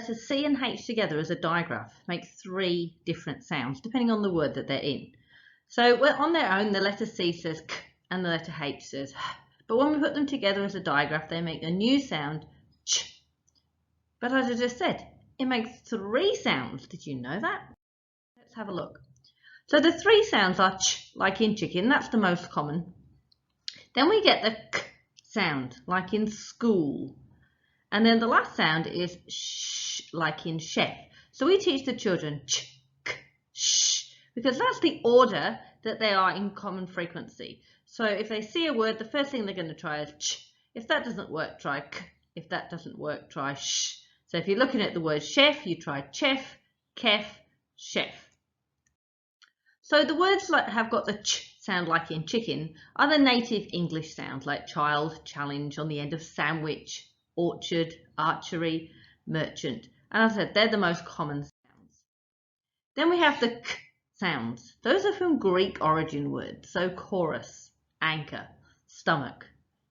letters C and H together as a digraph make 3 different sounds, depending on the word that they're in. So on their own, the letter C says K and the letter H says H. But when we put them together as a digraph, they make a new sound, ch. But as I just said, it makes 3 sounds. Did you know that? Let's have a look. So the 3 sounds are ch, like in chicken, that's the most common. Then we get the k sound, like in school. And then the last sound is sh, like in chef. So we teach the children ch, k, sh, because that's the order that they are in common frequency. So if they see a word, the first thing they're going to try is ch. If that doesn't work, try k. If that doesn't work, try sh. So if you're looking at the word chef, you try chef, kef, chef. So the words that have got the ch sound like in chicken are the native English sounds like child, challenge on the end of sandwich, orchard, archery, merchant. And as I said, they're the most common sounds. Then we have the k sounds. Those are from Greek origin words, so chorus, anchor, stomach,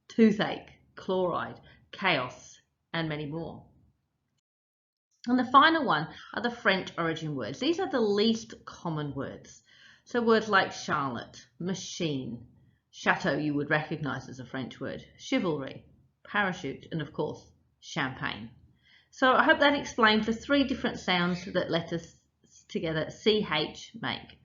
toothache, chloride, chaos, and many more. And the final one are the French origin words. These are the least common words. So words like charlotte, machine, chateau you would recognise as a French word, chivalry, parachute, and of course, champagne. So I hope that explains the 3 different sounds that letters together CH make.